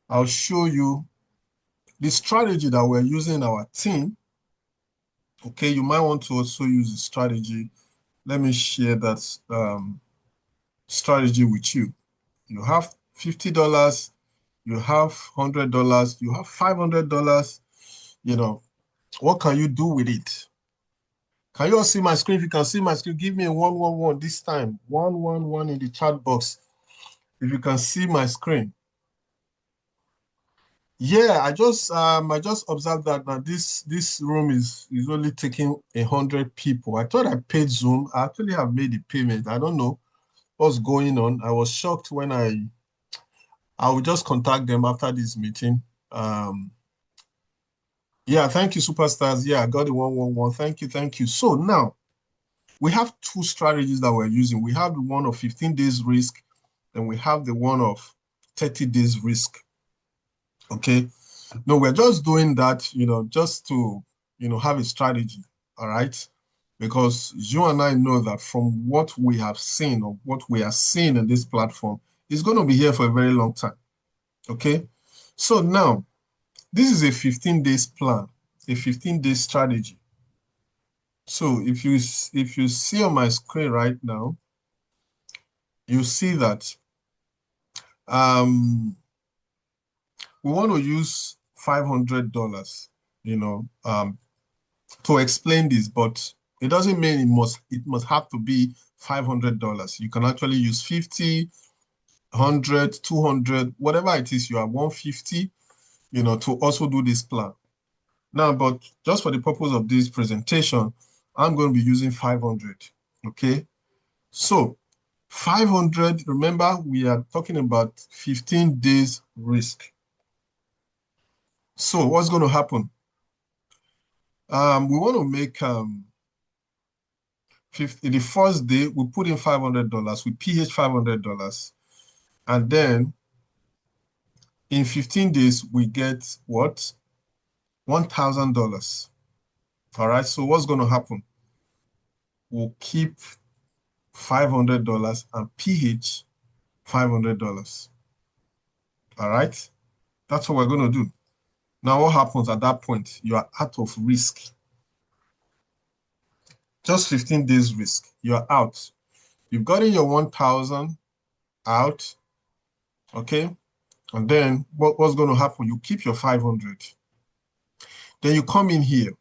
I'll show you the strategy that we're using in our team. Okay, you might want to also use the strategy. Let me share that strategy with you. You have $50, you have $100, you have $500. You know, what can you do with it? Can you all see my screen? If you can see my screen, give me a 111 this time. 111 in the chat box. If you can see my screen. Yeah, I just observed that now this room is only taking 100 people. I thought I paid Zoom. I actually have made the payment. I don't know what's going on. I was shocked when I will just contact them after this meeting. Yeah, thank you, superstars. Yeah, I got the 111. Thank you. So now we have two strategies that we're using. We have the one of 15 days risk, and we have the one of 30 days risk. Okay. No, we're just doing that, just to, have a strategy. All right. Because you and I know that from what we have seen or what we are seeing in this platform, it's going to be here for a very long time. Okay. So now, this is a 15 days plan, a 15 day strategy. So if you see on my screen right now, you see that we want to use $500, to explain this, but it doesn't mean it must have to be $500. You can actually use 50, 100, 200, whatever it is, you have 150, to also do this plan. Now, but just for the purpose of this presentation, I'm going to be using 500. Okay. So 500, remember, we are talking about 15 days risk. So what's going to happen? We want to make the first day, we put in $500, we PH $500, and then in 15 days, we get what? $1,000. All right, so what's going to happen? We'll keep $500 and PH $500. All right, that's what we're going to do. Now, what happens at that point? You are out of risk. Just 15 days risk. You're out. You've gotten your 1,000 out. Okay. And then what's going to happen? You keep your 500. Then you come in here.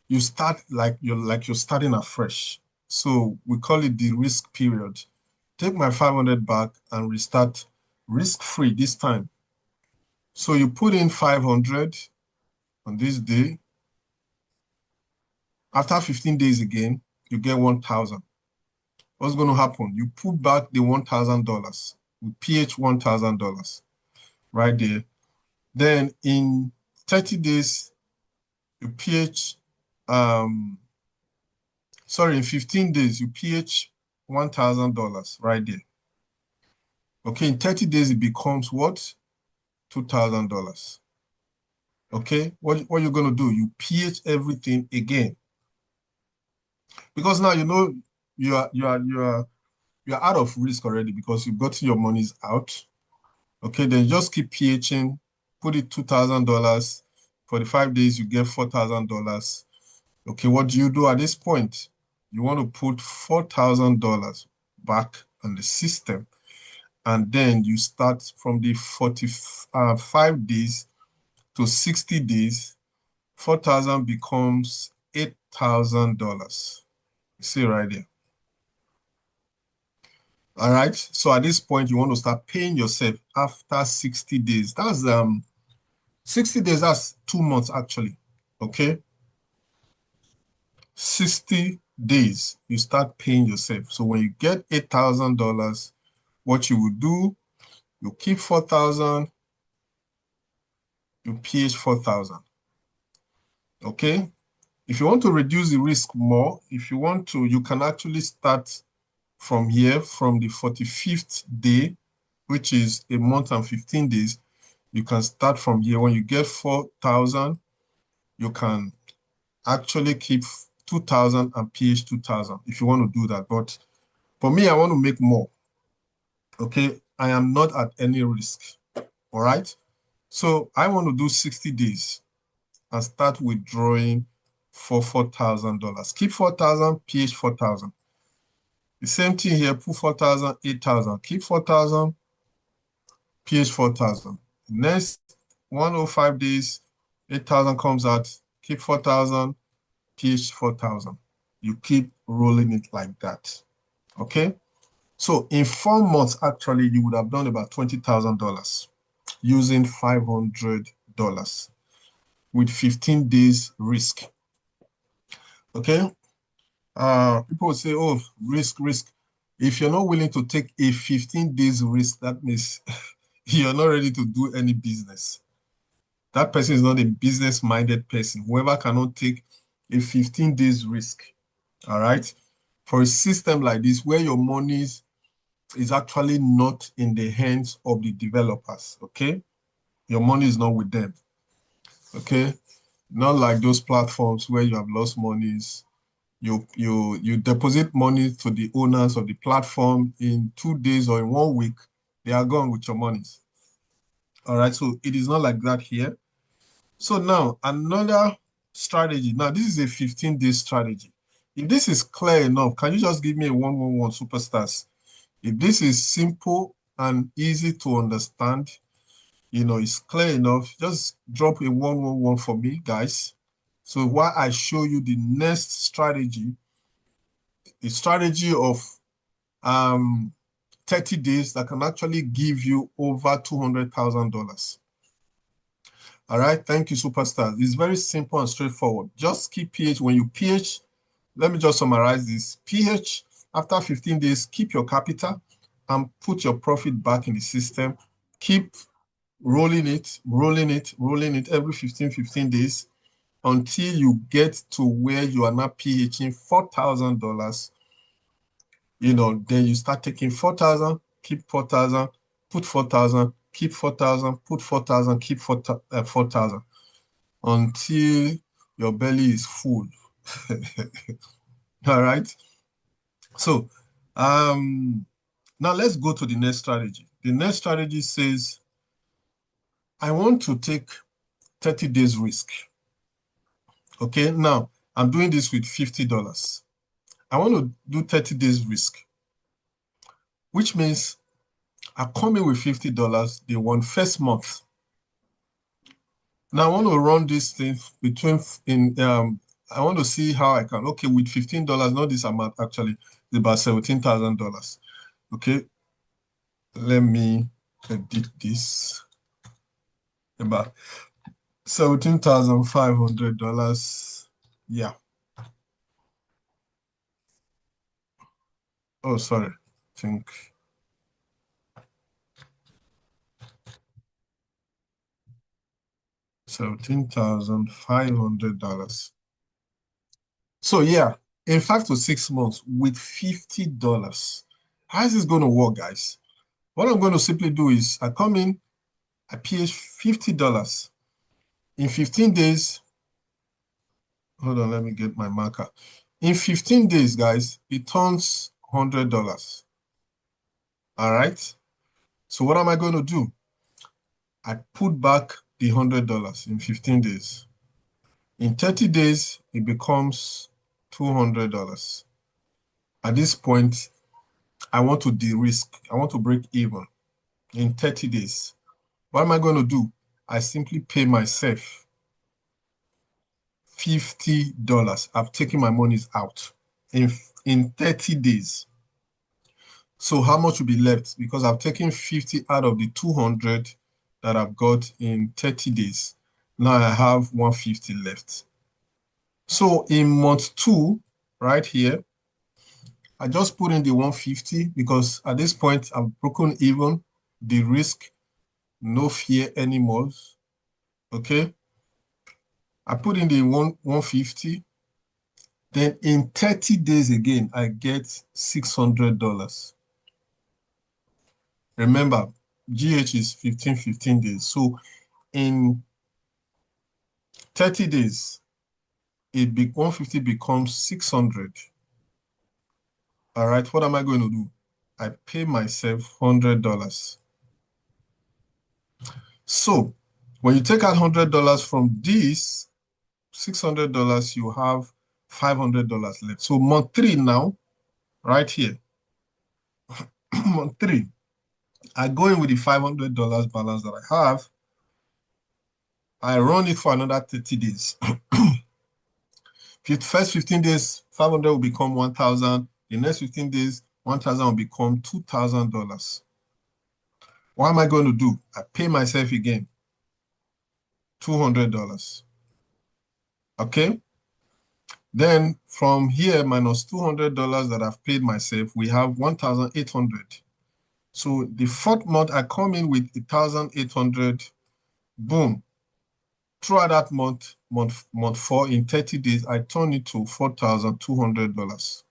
You start like you're starting afresh. So we call it the risk period. Take my 500 back and restart risk-free this time. So you put in 500 on this day. After 15 days again, you get 1,000. What's going to happen? You put back the $1,000. You PH $1,000 right there. Then in 30 days, you PH, in 15 days, you PH $1,000 right there. Okay, in 30 days, it becomes what? $2,000. Okay, what you're going to do? You PH everything again. Because now you're out of risk already because you've gotten your monies out. Okay, then just keep PHing, put it $2,000. For the 5 days, you get $4,000. Okay, what do you do at this point? You want to put $4,000 back on the system. And then you start from the 45 days to 60 days. 4,000 becomes $8,000. You see right there. All right. So at this point, you want to start paying yourself after 60 days. That's 60 days, that's 2 months actually. Okay. 60 days, you start paying yourself. So when you get $8,000, what you will do, you keep 4,000, you PH 4,000. Okay. If you want to reduce the risk more, if you want to, you can actually start from here, from the 45th day, which is a month and 15 days. You can start from here. When you get 4,000, you can actually keep 2,000 and PH 2,000 if you want to do that. But for me, I want to make more. Okay, I am not at any risk. All right. So I want to do 60 days and start withdrawing for $4,000. Keep 4,000, PH 4,000. The same thing here, put 4,000, 8,000. Keep 4,000, PH 4,000. Next 105 days, 8,000 comes out, keep 4,000, PH 4,000. You keep rolling it like that. Okay? So in 4 months, actually, you would have done about $20,000 using $500 with 15 days risk. Okay? People say, oh, risk. If you're not willing to take a 15 days risk, that means you're not ready to do any business. That person is not a business-minded person. Whoever cannot take a 15 days risk, all right? For a system like this, where your money is actually not in the hands of the developers, okay? Your money is not with them, okay? Not like those platforms where you have lost monies. You deposit money to the owners of the platform in 2 days or in 1 week, they are gone with your monies. All right, so it is not like that here. So now another strategy. Now this is a 15-day strategy. If this is clear enough, can you just give me a 111 superstars? If this is simple and easy to understand, it's clear enough, just drop a 111 for me, guys. So while I show you the next strategy, the strategy of 30 days that can actually give you over $200,000. All right, thank you, superstars. It's very simple and straightforward. Just keep PH. When you PH, let me just summarize this. PH, after 15 days, keep your capital and put your profit back in the system. Keep rolling it every 15 days until you get to where you are now PHing $4,000. Then you start taking 4,000, keep 4,000, put 4,000, keep 4,000, put 4,000, keep 4,000 until your belly is full. All right. So now let's go to the next strategy. The next strategy says, I want to take 30 days risk. Okay, now I'm doing this with $50. I want to do 30 days risk, which means I come in with $50 the first month. Now I want to run this thing I want to see how I can, okay, with $15, not this amount actually, it's about $17,000. Okay, let me edit this. About $17,500. Yeah. Oh, sorry. I think $17,500. So yeah, in 5 to 6 months with $50. How is this going to work, guys? What I'm going to simply do is I come in, I PH $50. In 15 days, hold on, let me get my marker. In 15 days, guys, it turns $100. All right. So what am I going to do? I put back the $100 in 15 days. In 30 days, it becomes $200. At this point, I want to de-risk. I want to break even in 30 days. What am I going to do? I simply pay myself $50. I've taken my monies out in 30 days. So how much will be left? Because I've taken 50 out of the 200 that I've got in 30 days. Now I have 150 left. So in month 2, right here, I just put in the 150 because at this point I've broken even the risk, no fear anymore. Okay. I put in the 150. Then in 30 days again, I get $600. Remember, GH is 15 days. So in 30 days, 150 becomes 600. All right, what am I going to do? I pay myself $100. So when you take out $100 from this $600, you have $500 left. So month three now, right here, month three, I go in with the $500 balance that I have. I run it for another 30 days. First 15 days, 500 will become 1,000. The next 15 days, 1,000 will become $2,000. What am I going to do? I pay myself again, $200. Okay. Then from here, minus $200 that I've paid myself, we have 1,800. So the fourth month, I come in with 1,800. Boom. Throughout that month four, in 30 days, I turn it to $4,200.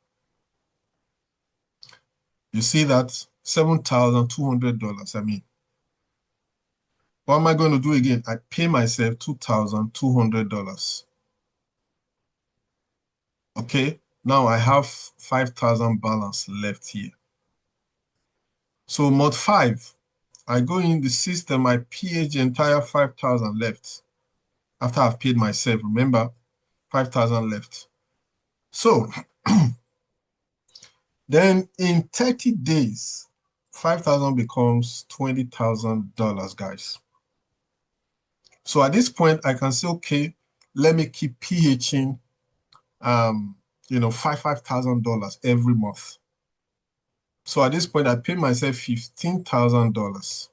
You see that? $7,200. I mean, what am I going to do again? I pay myself $2,200. Okay. Now I have 5,000 balance left here. So month five, I go in the system, I pH the entire 5,000 left after I've paid myself. Remember, 5,000 left. So then in 30 days, 5,000 becomes $20,000, guys. So at this point, I can say, okay, let me keep pHing, $5,000 every month. So at this point, I pay myself $15,000.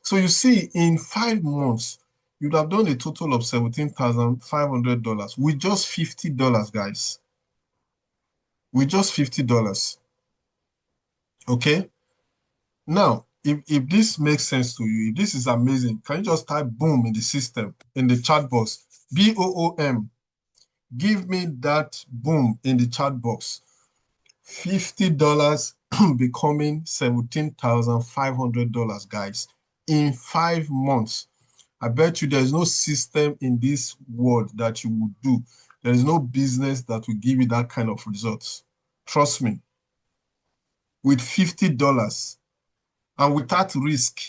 So you see, in 5 months, you'd have done a total of $17,500 with just $50, guys. With just $50. Okay. Now, if this makes sense to you, if this is amazing, can you just type boom in the system, in the chat box? BOOM. Give me that boom in the chat box. $50 becoming $17,500, guys, in 5 months. I bet you there's no system in this world that you would do. There is no business that will give you that kind of results. Trust me. With $50 and without risk,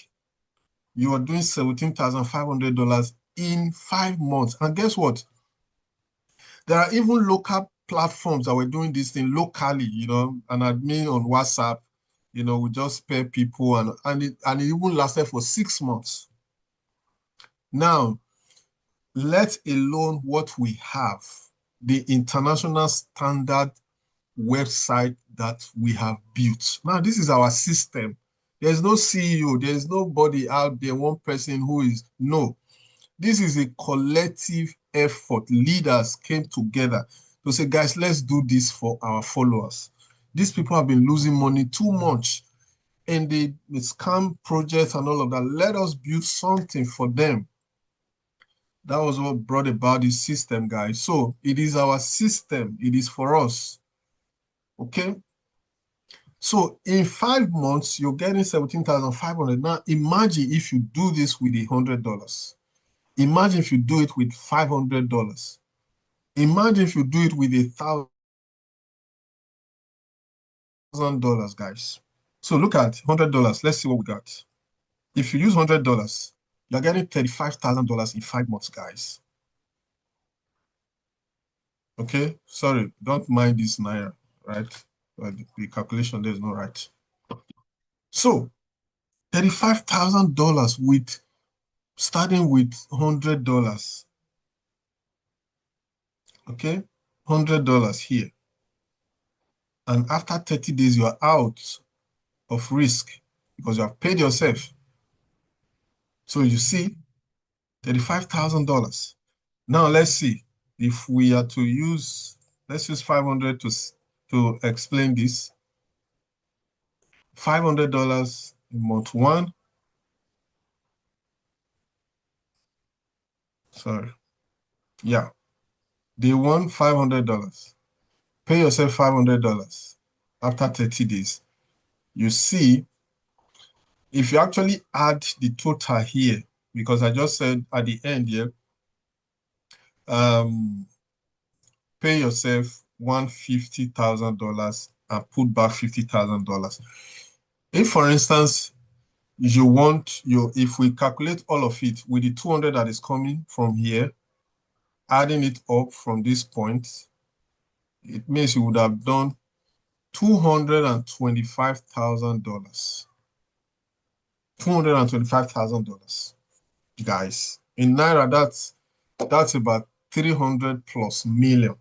you are doing $17,500 in 5 months. And guess what? There are even local platforms that were doing this thing locally, an admin on WhatsApp, we just pay people and it even lasted for 6 months. Now, let alone what we have, the international standard website that we have built. Now, this is our system. There's no CEO, there's nobody out there, one person who is, no. This is a collective effort. Leaders came together to say, guys, let's do this for our followers. These people have been losing money too much in the scam projects and all of that. Let us build something for them. That was what brought about this system, guys. So it is our system. It is for us. Okay? So in 5 months, you're getting 17,500. Now imagine if you do this with $100. Imagine if you do it with $500. Imagine if you do it with $1,000, guys. So look at $100. Let's see what we got. If you use $100, you're getting $35,000 in 5 months, guys. Okay, sorry, don't mind this naira, right? The calculation there is not right. So $35,000 with starting with $100. Okay, $100 here. And after 30 days, you are out of risk because you have paid yourself. So you see, $35,000. Now let's see if we are to use, let's use 500 to explain this. $500 in month one. Sorry. Yeah. Day one, $500. Pay yourself $500 after 30 days. You see, if you actually add the total here, because I just said at the end here, pay yourself $150,000 and put back $50,000. If, for instance, you want your, if we calculate all of it with the 200 that is coming from here, adding it up from this point, it means you would have done $225,000. $225,000, guys. In Naira, that's about 300 plus million.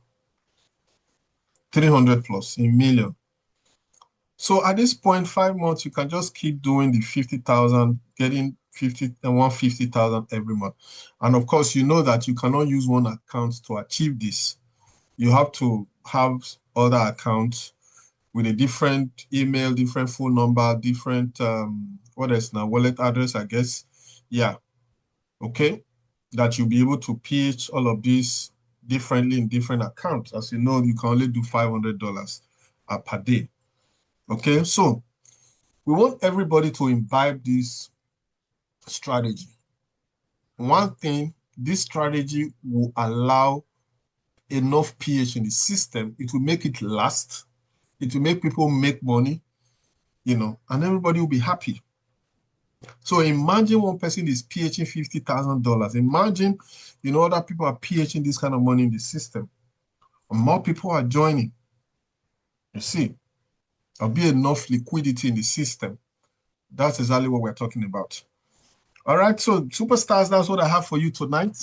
300 plus in million. So at this point, 5 months, you can just keep doing the 50,000, getting 50 and 150,000 every month. And of course, you know that you cannot use one account to achieve this. You have to have other accounts with a different email, different phone number, different what else now? Wallet address, I guess. Yeah. Okay. That you'll be able to pitch all of this differently in different accounts. As you know, you can only do $500 per day. Okay, so we want everybody to imbibe this strategy. One thing, this strategy will allow enough pH in the system. It will make it last. It will make people make money, and everybody will be happy. So imagine one person is PHing $50,000. Imagine, other people are PHing this kind of money in the system. And more people are joining. You see, there'll be enough liquidity in the system. That's exactly what we're talking about. All right, so superstars, that's what I have for you tonight.